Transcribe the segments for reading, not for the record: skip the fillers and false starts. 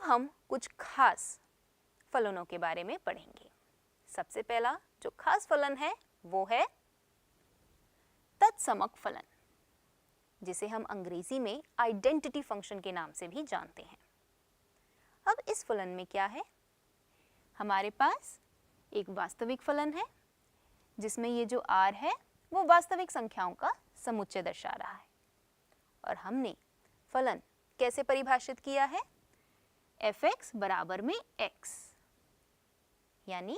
हम कुछ खास फलनों के बारे में पढ़ेंगे। सबसे पहला जो खास फलन है वो है तत्समक फलन, जिसे हम अंग्रेजी में आइडेंटिटी फंक्शन के नाम से भी जानते हैं। अब इस फलन में क्या है, हमारे पास एक वास्तविक फलन है जिसमें ये जो r है वो वास्तविक संख्याओं का समुच्चय दर्शा रहा है। और हमने फलन कैसे परिभाषित किया है, f(x) बराबर में x, यानी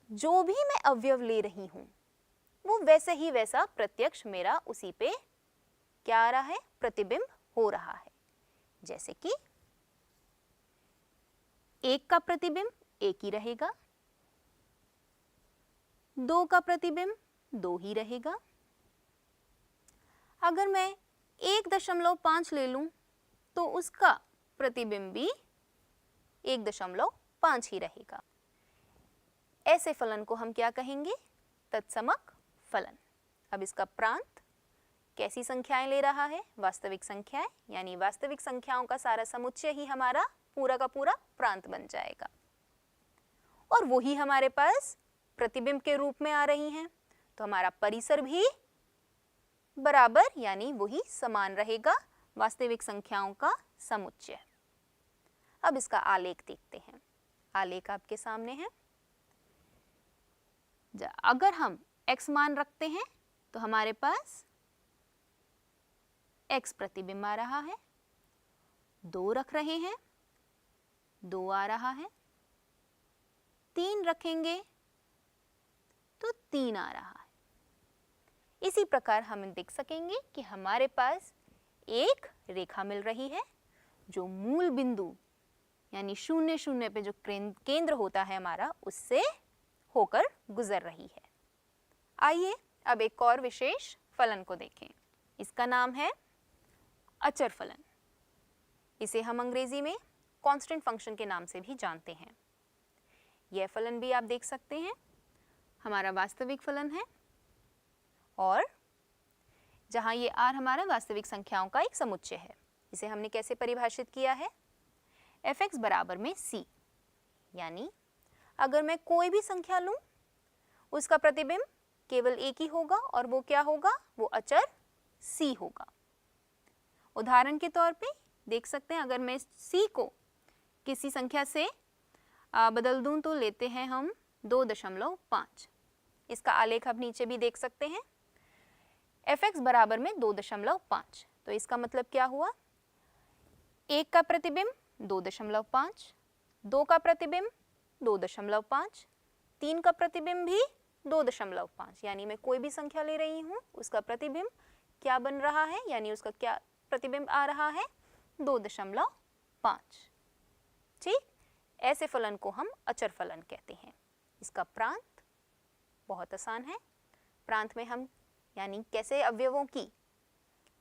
जो भी मैं अवयव ले रही हूं वो वैसे ही वैसा प्रत्यक्ष मेरा उसी पे क्या आ रहा है, प्रतिबिंब हो रहा है। जैसे कि 1 का प्रतिबिंब 1 ही रहेगा, 2 का प्रतिबिंब 2 ही रहेगा। अगर मैं 1.5 ले लूं तो उसका प्रतिबिंब भी 1.5 ही रहेगा। ऐसे फलन को हम क्या कहेंगे, तत्समक फलन। अब इसका प्रांत कैसी संख्याएं ले रहा है, वास्तविक संख्याएं, यानी वास्तविक संख्याओं का सारा समुच्चय ही हमारा पूरा का पूरा प्रांत बन जाएगा। और वही हमारे पास प्रतिबिंब के रूप में आ रही हैं, तो हमारा परिसर भी बराबर यानी वही समान रहेगा, वास्तविक संख्याओं का समुच्चय। अब इसका आलेख देखते हैं। आलेख आपके सामने है। अगर हम x मान रखते हैं तो हमारे पास x प्रतिबिंब आ रहा है, 2 रख रहे हैं 2 आ रहा है, 3 रखेंगे तो 3 आ रहा है। इसी प्रकार हम देख सकेंगे कि हमारे पास एक रेखा मिल रही है जो मूल बिंदु यानी 0 0 पे जो केंद्र होता है हमारा, उससे होकर गुजर रही है। आइए अब एक और विशेष फलन को देखें। इसका नाम है अचर फलन। इसे हम अंग्रेजी में कांस्टेंट फंक्शन के नाम से भी जानते हैं। यह फलन भी आप देख सकते हैं हमारा वास्तविक फलन है, और जहां ये r हमारा वास्तविक संख्याओं का एक समुच्चय है। इसे हमने कैसे परिभाषित किया है, f(x) बराबर में c, यानी अगर मैं कोई भी संख्या लूं उसका प्रतिबिंब केवल एक ही होगा, और वो क्या होगा, वो अचर c होगा। उदाहरण के तौर पे देख सकते हैं, अगर मैं c को किसी संख्या से बदल दूं तो लेते हैं हम 2.5। इसका आलेख आप नीचे भी देख सकते हैं। f(x) बराबर में 2.5, तो इसका मतलब क्या हुआ, 1 का प्रतिबिंब 2.5, 2 का प्रतिबिंब 2.5, 3 का प्रतिबिंब भी 2.5, यानी मैं कोई भी संख्या ले रही हूं उसका प्रतिबिंब क्या बन रहा है, यानी उसका क्या प्रतिबिंब आ रहा है, 2.5। ठीक, ऐसे फलन को हम अचर फलन कहते हैं। इसका प्रांत बहुत आसान है। प्रांत में हम यानी कैसे अवयवों की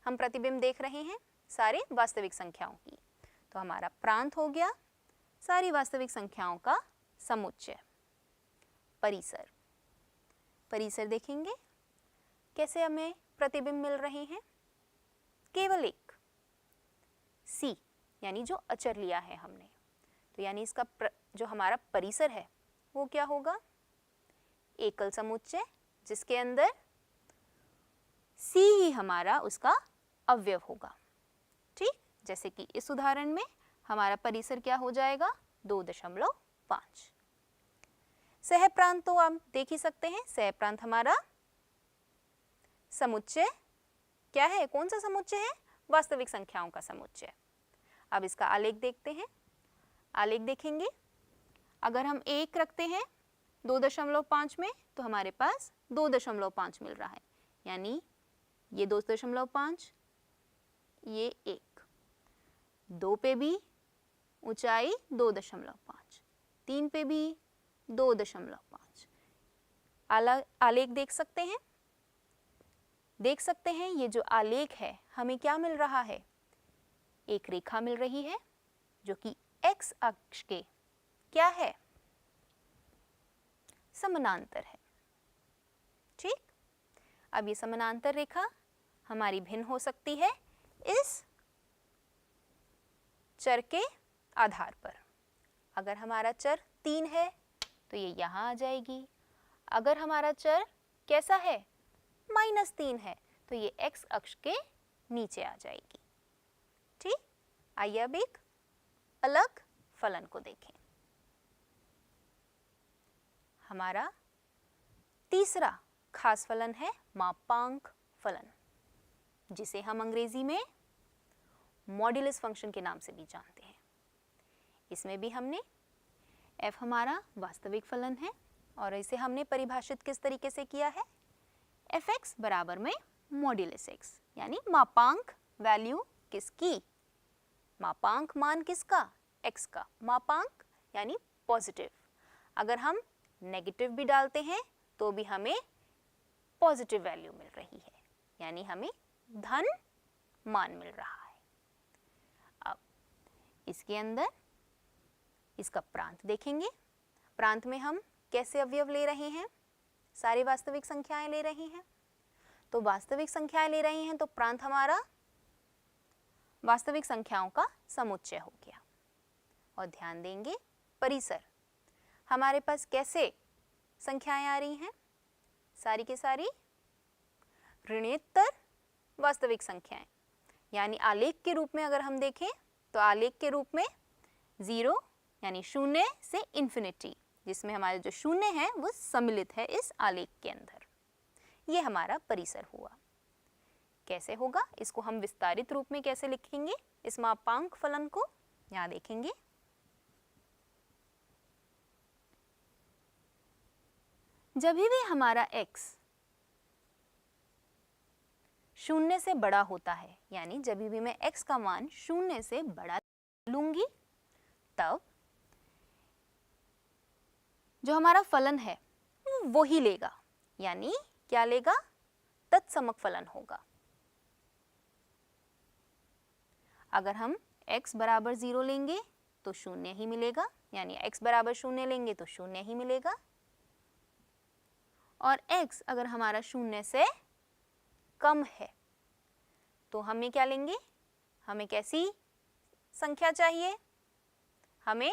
हम प्रतिबिंब देख रहे हैं, सारे वास्तविक संख्याओं की, तो हमारा प्रांत हो गया सारी वास्तविक संख्याओं का समुच्चय। परिसर, परिसर देखेंगे कैसे हमें प्रतिबिंब मिल रहे हैं, केवल एक c, यानी जो अचर लिया है हमने, तो यानी इसका जो हमारा परिसर है वो क्या होगा, एकल समुच्चय जिसके अंदर c ही हमारा उसका अवयव होगा। ठीक, जैसे कि इस उदाहरण में हमारा परिसर क्या हो जाएगा, 2.5। सहप्रांत तो आप देख ही सकते हैं, सहप्रांत हमारा समुच्चय क्या है, कौन सा समुच्चय है, वास्तविक संख्याओं का समुच्चय। अब इसका आलेख देखते हैं। आलेख देखेंगे, अगर हम 1 रखते हैं 2.5 में तो हमारे पास 2.5 मिल रहा है, यानी ये 2.5, ये 1, 2 पे भी ऊंचाई 2.5, 3 पे भी 2.5। आलेख देख सकते हैं, देख सकते हैं ये जो आलेख है हमें क्या मिल रहा है, एक रेखा मिल रही है जो कि x अक्ष के क्या है, समानांतर है। ठीक, अब ये समानांतर रेखा हमारी भिन्न हो सकती है इस चर के आधार पर। अगर हमारा चर 3 है तो ये यहाँ आ जाएगी। अगर हमारा चर कैसा है, -3 है, तो ये x अक्ष के नीचे आ जाएगी। ठीक, आइए अब एक अलग फलन को देखें। हमारा तीसरा खास फलन है मापांक फलन, जिसे हम अंग्रेजी में मॉड्यूलस फंक्शन के नाम से भी जानते हैं। इसमें भी हमने f हमारा वास्तविक फलन है और इसे हमने परिभाषित किस तरीके से किया है, fx बराबर में मॉड्यूलस x, यानी मापांक वैल्यू किसकी, मापांक मान किसका, x का। मापांक यानी पॉजिटिव। अगर हम नेगेटिव भी डालते हैं तो भी हमें पॉजिटिव वैल्यू मिल रही है, यानी हमें धन मान मिल रहा है। अब इसके अंदर इसका प्रांत देखेंगे। प्रांत में हम कैसे अवयव ले रहे हैं, सारी वास्तविक संख्याएं ले रहे हैं। तो वास्तविक संख्याएं ले रहे हैं तो प्रांत हमारा वास्तविक संख्याओं का समुच्चय हो गया। और ध्यान देंगे परिसर, हमारे पास कैसे संख्याएं आ रही हैं, सारी के सारी ऋणोत्तर वास्तविक संख्याएं, यानी आलेख के रूप में अगर हम देखें तो आलेख के रूप में 0 यानी 0 से इन्फिनिटी, जिसमें हमारे जो 0 है वो सम्मिलित है इस आलेख के अंदर। ये हमारा परिसर हुआ। कैसे होगा, इसको हम विस्तारित रूप में कैसे लिखेंगे इस मापांक फलन को, यहाँ देखेंगे। जब भी हमारा x 0 से बड़ा होता है, यानी जब भी मैं x का मान 0 से बड़ा लूंगी, तब जो हमारा फलन है वो ही लेगा, यानी क्या लेगा, तत्समक फलन होगा। अगर हम x बराबर 0 लेंगे तो 0 ही मिलेगा, यानी x बराबर 0 लेंगे तो 0 ही मिलेगा। और x अगर हमारा 0 से कम है तो हमें क्या लेंगे, हमें कैसी संख्या चाहिए, हमें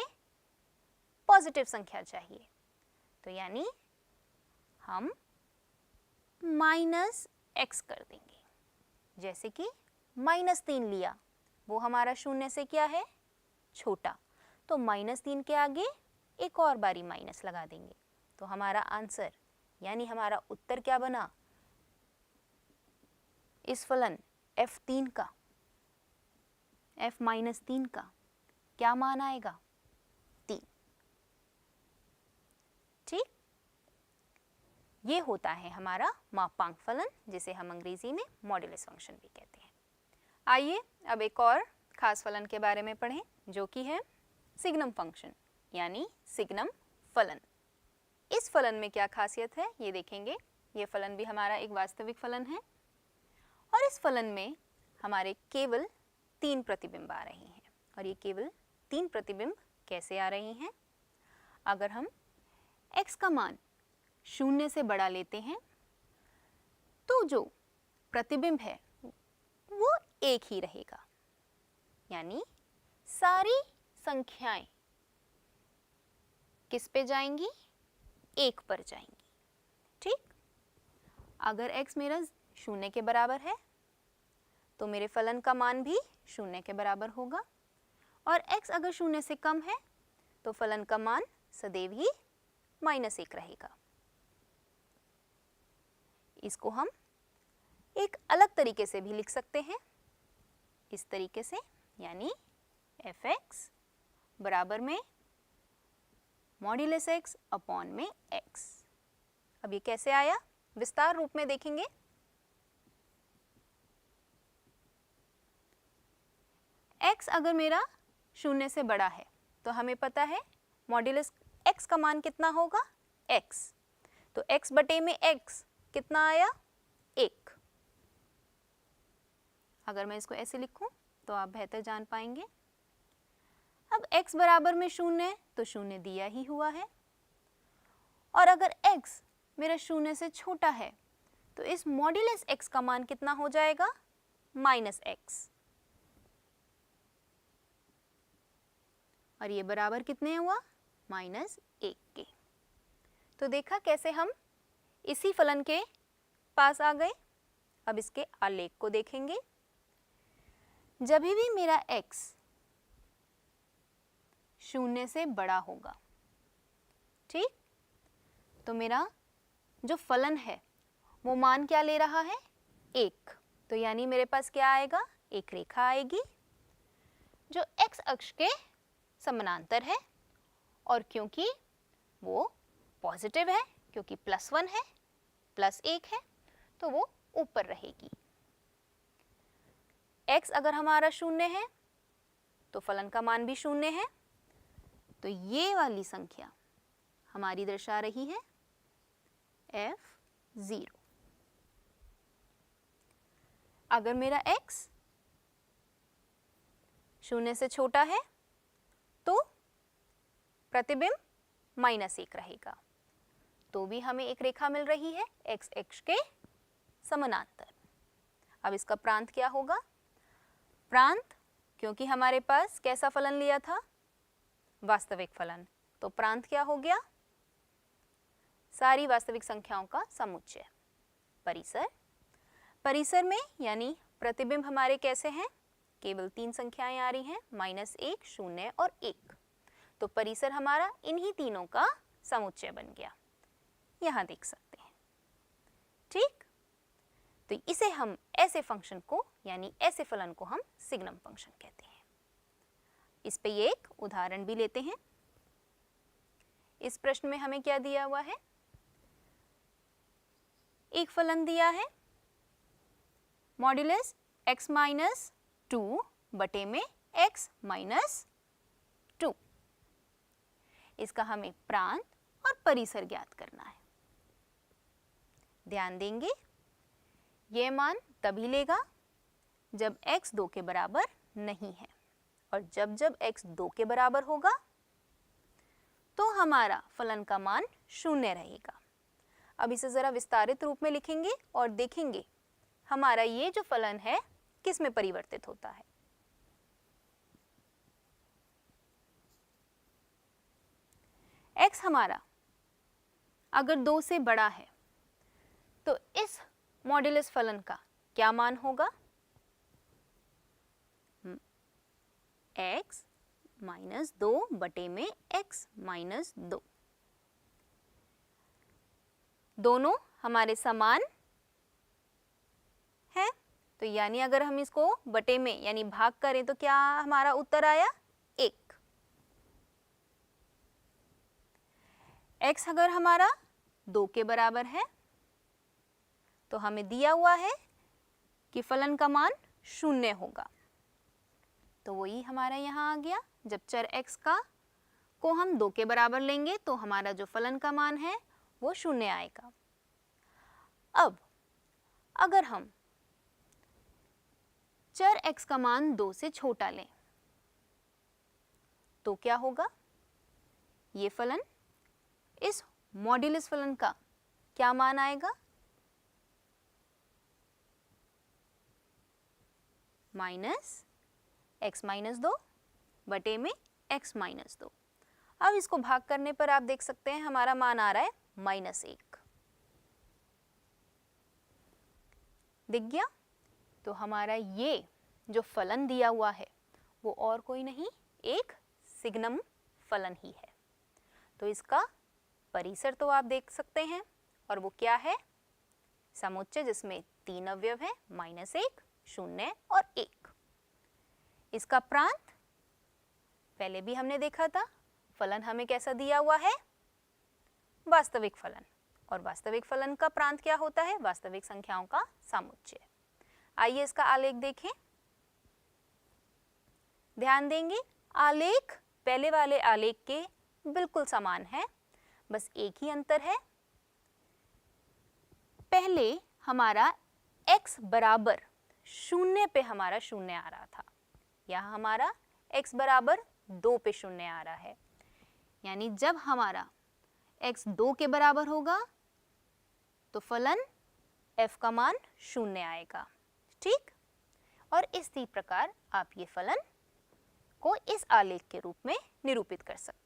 पॉजिटिव संख्या चाहिए। तो यानी हम -x कर देंगे। जैसे कि -3 लिया, वो हमारा 0 से क्या है, छोटा, तो -3 के आगे एक और बारी माइनस लगा देंगे। तो हमारा आंसर यानी हमारा उत्तर क्या बना, इस फलन f3 का, f-3 का क्या मान आएगा, 3। ठीक, ये होता है हमारा मापांक फलन, जिसे हम अंग्रेजी में मॉड्यूलस फंक्शन भी कहते हैं। आइए अब एक और खास फलन के बारे में पढ़ें, जो कि है सिग्नम फंक्शन, यानी सिग्नम फलन। इस फलन में क्या खासियत है ये देखेंगे। ये फलन भी हमारा एक वास्तविक फलन है और इस फलन में हमारे केवल 3 प्रतिबिंब आ रहे हैं। और ये केवल 3 प्रतिबिंब कैसे आ रहे हैं, अगर हम x का मान 0 से बड़ा लेते हैं तो जो प्रतिबिंब है वो एक ही रहेगा, यानी सारी संख्याएं किस पे जाएंगी, 1 पर जाएंगी। ठीक, अगर x मेरा 0 के बराबर है तो मेरे फलन का मान भी 0 के बराबर होगा, और x अगर 0 से कम है तो फलन का मान सदैव ही -1 रहेगा। इसको हम एक अलग तरीके से भी लिख सकते हैं, इस तरीके से, यानी fx बराबर में मॉड्यूलस x अपॉन में x। अब ये कैसे आया, विस्तार रूप में देखेंगे। x अगर मेरा 0 से बड़ा है तो हमें पता है मॉड्यूलस x का मान कितना होगा, x। तो x बटे में x कितना आया, 1। अगर मैं इसको ऐसे लिखूं तो आप बेहतर जान पाएंगे। अब x बराबर में 0 है तो 0 दिया ही हुआ है, और अगर x मेरा 0 से छोटा है तो इस मॉड्यूलस x का मान कितना हो जाएगा, -x। और ये बराबर कितने हुआ, -1 के। तो देखा कैसे हम इसी फलन के पास आ गए। अब इसके आलेख को देखेंगे। जब भी मेरा x 0 से बड़ा होगा, ठीक, तो मेरा जो फलन है वो मान क्या ले रहा है, 1। तो यानी मेरे पास क्या आएगा, एक रेखा आएगी जो x अक्ष के समानांतर है, और क्योंकि वो पॉजिटिव है, क्योंकि +1 है, +1 है, तो वो ऊपर रहेगी। x अगर हमारा 0 है तो फलन का मान भी 0 है, तो ये वाली संख्या हमारी दर्शा रही है f0। अगर मेरा x 0 से छोटा है तो प्रतिबिंब -1 रहेगा, तो भी हमें एक रेखा मिल रही है x अक्ष के समानांतर। अब इसका प्रांत क्या होगा, प्रांत, क्योंकि हमारे पास कैसा फलन लिया था, वास्तविक फलन, तो प्रांत क्या हो गया, सारी वास्तविक संख्याओं का समुच्चय। परिसर, परिसर में यानी प्रतिबिंब हमारे कैसे हैं, केवल 3 संख्याएं आ रही हैं, -1, 0 और 1। तो परिसर हमारा इन्हीं तीनों का समुच्चय बन गया, यहां देख सकते हैं, ठीक। तो इसे हम ऐसे फंक्शन को यानी ऐसे फलन को हम सिग्नम फंक्शन कहते हैं। इस पे ये एक उदाहरण भी लेते हैं। इस प्रश्न में हमें क्या दिया हुआ है, एक फलन दिया है मॉड्यूलस x - 2 बटे में x - 2। इसका हमें प्रांत और परिसर ज्ञात करना है। ध्यान देंगे, ये मान तभी लेगा जब x 2 के बराबर नहीं है, और जब जब x 2 के बराबर होगा तो हमारा फलन का मान 0 रहेगा। अब इसे जरा विस्तारित रूप में लिखेंगे और देखेंगे हमारा ये जो फलन है किस में परिवर्तित होता है। x हमारा अगर 2 से बड़ा है तो इस मॉड्यूलस फलन का क्या मान होगा, x - 2 बटे में x - 2। दोनों हमारे समान है, तो यानी अगर हम इसको बटे में यानी भाग करें तो क्या हमारा उत्तर आया, 1। x अगर हमारा 2 के बराबर है तो हमें दिया हुआ है कि फलन का मान 0 होगा, तो वही हमारा यहाँ आ गया। जब चर x का को हम 2 के बराबर लेंगे तो हमारा जो फलन का मान है वो 0 आएगा। अब अगर हम चर x का मान 2 से छोटा लें तो क्या होगा, ये फलन इस मॉड्यूलस फलन का क्या मान आएगा, -x - 2 बटे में x - 2। अब इसको भाग करने पर आप देख सकते हैं हमारा मान आ रहा है -1। दिख गया। तो हमारा ये जो फलन दिया हुआ है वो और कोई नहीं, एक सिग्नम फलन ही है। तो इसका परिसर तो आप देख सकते हैं, और वो क्या है, समुच्चय जिसमें 3 अवयव हैं, -1, 0 और 1। इसका प्रांत पहले भी हमने देखा था, फलन हमें कैसा दिया हुआ है, वास्तविक फलन, और वास्तविक फलन का प्रांत क्या होता है, वास्तविक संख्याओं का समुच्चय। आइए इसका आलेख देखें। ध्यान देंगे, आलेख पहले वाले आलेख के बिल्कुल समान है, बस एक ही अंतर है, पहले हमारा x बराबर 0 पे हमारा 0 आ रहा था, यहाँ हमारा x बराबर 2 पे 0 आ रहा है। यानी जब हमारा x 2 के बराबर होगा तो फलन f का मान 0 आएगा, ठीक। और इसी प्रकार आप ये फलन को इस आलेख के रूप में निरूपित कर सकते हैं।